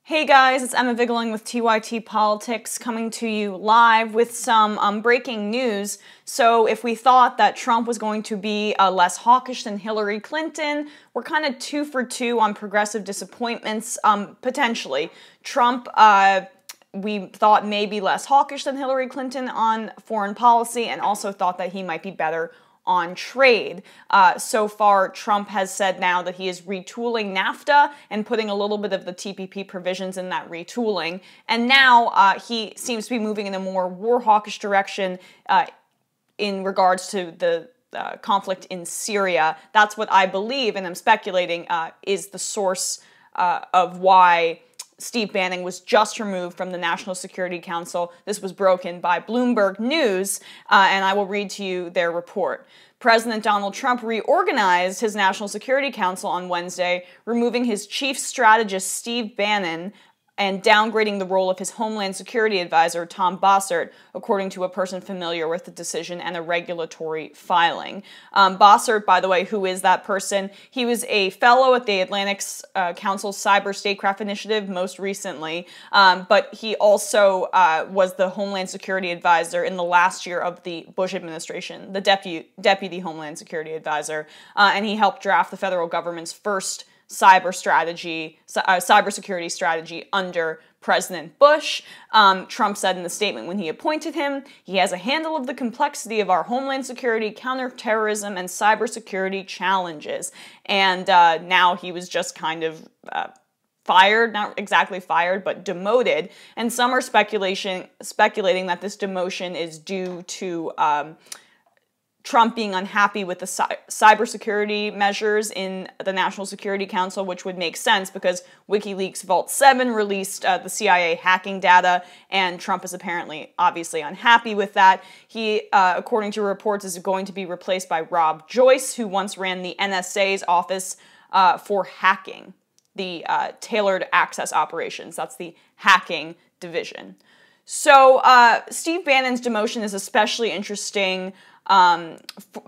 Hey guys, it's Emma Vigeling with TYT Politics coming to you live with some breaking news. So if we thought that Trump was going to be less hawkish than Hillary Clinton, we're kind of 2 for 2 on progressive disappointments, potentially. Trump, we thought may be less hawkish than Hillary Clinton on foreign policy, and also thought that he might be better on trade. So far, Trump has said now that he is retooling NAFTA and putting a little bit of the TPP provisions in that retooling. And now he seems to be moving in a more war hawkish direction in regards to the conflict in Syria. That's what I believe, and I'm speculating, is the source of why Steve Bannon was just removed from the National Security Council. This was broken by Bloomberg News, and I will read to you their report. President Donald Trump reorganized his National Security Council on Wednesday, removing his chief strategist Steve Bannon and downgrading the role of his Homeland Security advisor, Tom Bossert, according to a person familiar with the decision and a regulatory filing. Bossert, by the way, who is that person? He was a fellow at the Atlantic Council's Cyber Statecraft Initiative most recently, but he also was the Homeland Security advisor in the last year of the Bush administration, the deputy Homeland Security advisor, and he helped draft the federal government's first cybersecurity strategy under President Bush. Trump said in the statement when he appointed him, he has a handle of the complexity of our homeland security, counterterrorism, and cybersecurity challenges. And now he was just kind of fired, not exactly fired, but demoted. And some are speculating that this demotion is due to Trump being unhappy with the cybersecurity measures in the National Security Council, which would make sense because WikiLeaks Vault 7 released the CIA hacking data, and Trump is apparently obviously unhappy with that. He, according to reports, is going to be replaced by Rob Joyce, who once ran the NSA's office for hacking, the tailored access operations. That's the hacking division. So Steve Bannon's demotion is especially interesting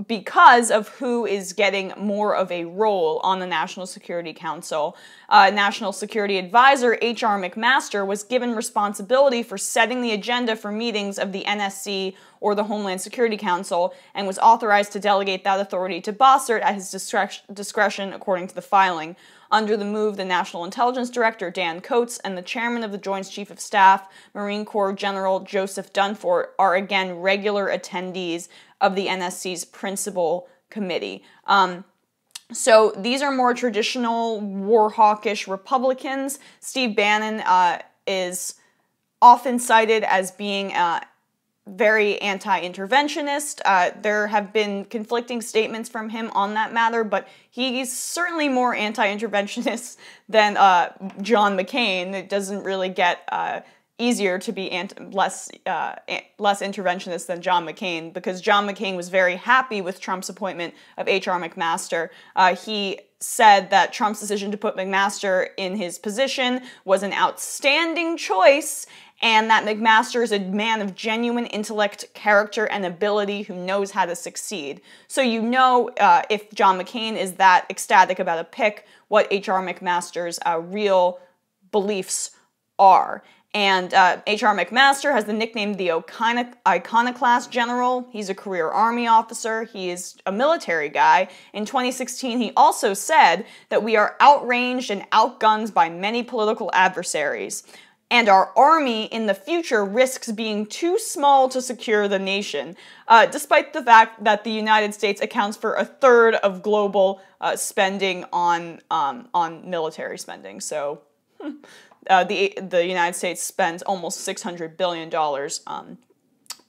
because of who is getting more of a role on the National Security Council. National Security Advisor H.R. McMaster was given responsibility for setting the agenda for meetings of the NSC or the Homeland Security Council, and was authorized to delegate that authority to Bossert at his discretion, according to the filing. Under the move, the National Intelligence Director, Dan Coats, and the Chairman of the Joint Chief of Staff, Marine Corps General Joseph Dunford, are again regular attendees of the NSC's principal committee. So these are more traditional war hawkish Republicans. Steve Bannon is often cited as being very anti-interventionist. There have been conflicting statements from him on that matter, but he's certainly more anti-interventionist than John McCain. It doesn't really get easier to be less interventionist than John McCain, because John McCain was very happy with Trump's appointment of H.R. McMaster. He said that Trump's decision to put McMaster in his position was an outstanding choice, and that McMaster is a man of genuine intellect, character, and ability who knows how to succeed. So you know, if John McCain is that ecstatic about a pick, what H.R. McMaster's real beliefs are. And H.R. McMaster has the nickname the Iconoclast General. He's a career Army officer. He is a military guy. In 2016, he also said that we are outranged and outgunned by many political adversaries, and our army in the future risks being too small to secure the nation, despite the fact that the United States accounts for 1/3 of global spending on military spending. So the United States spends almost $600 billion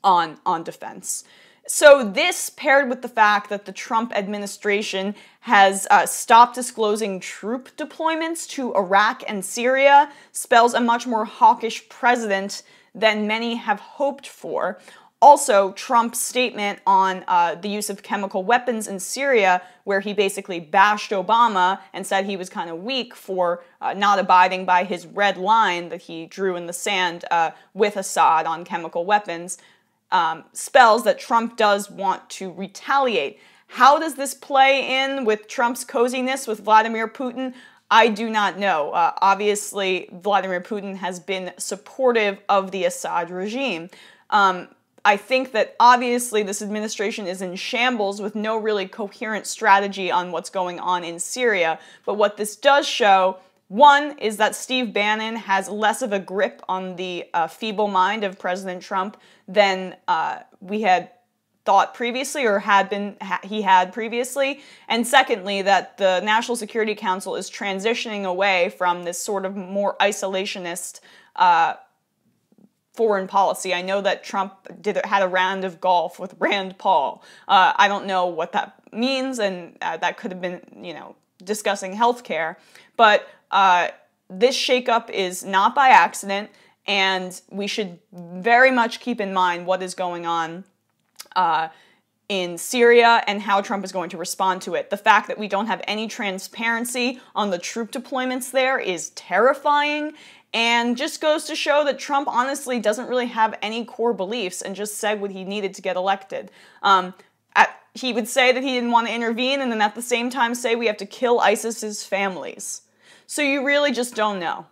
on defense. So this, paired with the fact that the Trump administration has stopped disclosing troop deployments to Iraq and Syria, spells a much more hawkish president than many have hoped for. Also, Trump's statement on the use of chemical weapons in Syria, where he basically bashed Obama and said he was kind of weak for not abiding by his red line that he drew in the sand with Assad on chemical weapons, spells that Trump does want to retaliate. How does this play in with Trump's coziness with Vladimir Putin? I do not know. Obviously, Vladimir Putin has been supportive of the Assad regime. I think that obviously this administration is in shambles with no really coherent strategy on what's going on in Syria. But what this does show, one, is that Steve Bannon has less of a grip on the feeble mind of President Trump than we had thought previously, or he had previously. And secondly, that the National Security Council is transitioning away from this sort of more isolationist foreign policy. I know that Trump had a round of golf with Rand Paul. I don't know what that means, and that could have been, discussing healthcare. But this shakeup is not by accident, and we should very much keep in mind what is going on in Syria and how Trump is going to respond to it. The fact that we don't have any transparency on the troop deployments there is terrifying, and just goes to show that Trump honestly doesn't really have any core beliefs and just said what he needed to get elected. He would say that he didn't want to intervene, and then at the same time say we have to kill ISIS's families. So you really just don't know.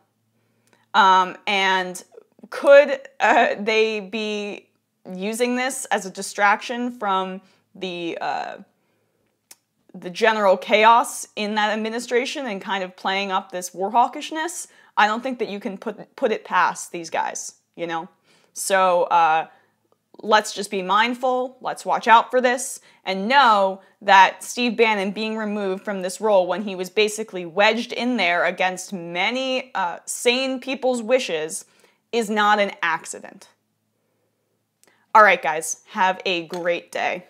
And could they be using this as a distraction from the general chaos in that administration and kind of playing up this war hawkishness? I don't think that you can put it past these guys, So let's just be mindful, let's watch out for this, and know that Steve Bannon being removed from this role when he was basically wedged in there against many sane people's wishes is not an accident. All right, guys, have a great day.